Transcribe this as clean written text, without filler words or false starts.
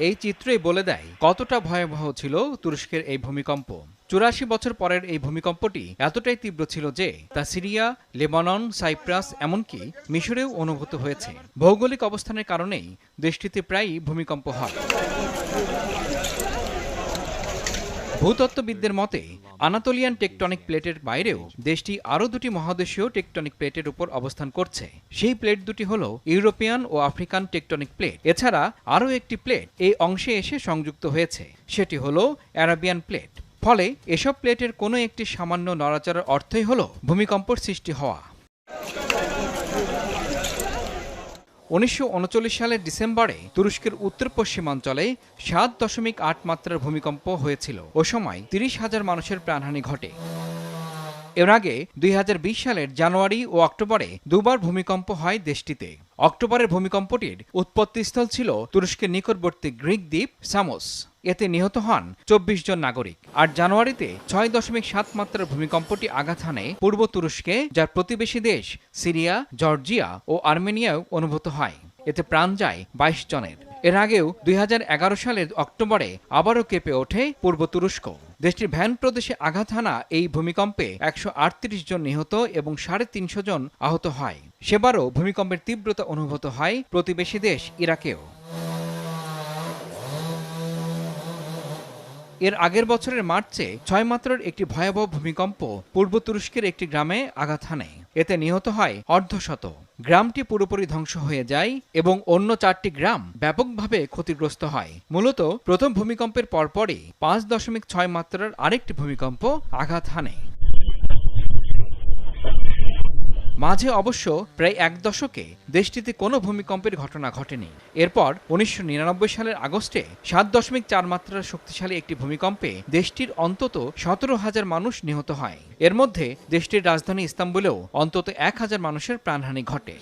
এই চিত্রই বলে দেয় কতটা ভয়াবহ ছিল তুরস্কের এই ভূমিকম্প। ৮৪ বছর পরের এই ভূমিকম্পটি এতটাই তীব্র ছিল যে তা সিরিয়া, লেবানন, সাইপ্রাস এমনকি মিশরেও অনুভূত হয়েছে। ভৌগোলিক অবস্থানের কারণেই দেশটিতে প্রায়ই ভূমিকম্প হয়। ভূতত্ত্ববিদদের মতে আনাতোলিয়ান টেকটনিক প্লেটের বাইরেও দেশটি আরও দুটি মহাদেশীয় টেকটনিক প্লেটের উপর অবস্থান করছে। সেই প্লেট দুটি হল ইউরোপিয়ান ও আফ্রিকান টেকটনিক প্লেট। এছাড়া আরও একটি প্লেট এই অংশে এসে সংযুক্ত হয়েছে, সেটি হল অ্যারাবিয়ান প্লেট। ফলে এসব প্লেটের কোনো একটি সামান্য নড়াচড়ার অর্থই হল ভূমিকম্পের সৃষ্টি হওয়া। ১৯৩৯ সালের ডিসেম্বরে তুরস্কের উত্তর পশ্চিমাঞ্চলে ৭.৮ মাত্রার ভূমিকম্প হয়েছিল। ও সময় ৩০,০০০ মানুষের প্রাণহানি ঘটে। এর আগে ২০২০ সালের জানুয়ারি ও অক্টোবরে দুবার ভূমিকম্প হয় দেশটিতে। অক্টোবরের ভূমিকম্পটির উৎপত্তিস্থল ছিল তুরস্কের নিকটবর্তী গ্রিক দ্বীপ সামোস। এতে নিহত হন ২৪ জন নাগরিক। আর জানুয়ারিতে ৬.৭ মাত্রার ভূমিকম্পটি আঘাত হানে পূর্ব তুরস্কে, যার প্রতিবেশী দেশ সিরিয়া, জর্জিয়া ও আর্মেনিয়াও অনুভূত হয়। এতে প্রাণ যায় ২২ জনের। এর আগেও ২০১১ সালের অক্টোবরে আবারও কেঁপে ওঠে পূর্ব তুরস্ক। দেশটির ভ্যান প্রদেশে আঘাত হানা এই ভূমিকম্পে ১৩৮ জন নিহত এবং ৩৫০ জন আহত হয়। সেবারও ভূমিকম্পের তীব্রতা অনুভূত হয় প্রতিবেশী দেশ ইরাকেও। এর আগের বছরের মার্চে ৬ মাত্রার একটি ভয়াবহ ভূমিকম্প পূর্ব তুরস্কের একটি গ্রামে আঘাত হানে। এতে নিহত হয় অর্ধশত। গ্রামটি পুরোপুরি ধ্বংস হয়ে যায় এবং অন্য ৪টি গ্রাম ব্যাপকভাবে ক্ষতিগ্রস্ত হয়। মূলত প্রথম ভূমিকম্পের পরপরই ৫.৬ মাত্রার আরেকটি ভূমিকম্প আঘাত হানে। মাঝে অবশ্য প্রায় এক দশকে দেশটিতে কোনো ভূমিকম্পের ঘটনা ঘটেনি। এরপর ১৯৯৯ সালের আগস্টে ৭.৪ মাত্রার শক্তিশালী একটি ভূমিকম্পে দেশটির অন্তত ১৭,০০০ মানুষ নিহত হয়। এর মধ্যে দেশটির রাজধানী ইস্তাম্বুলেও অন্তত ১,০০০ মানুষের প্রাণহানি ঘটে।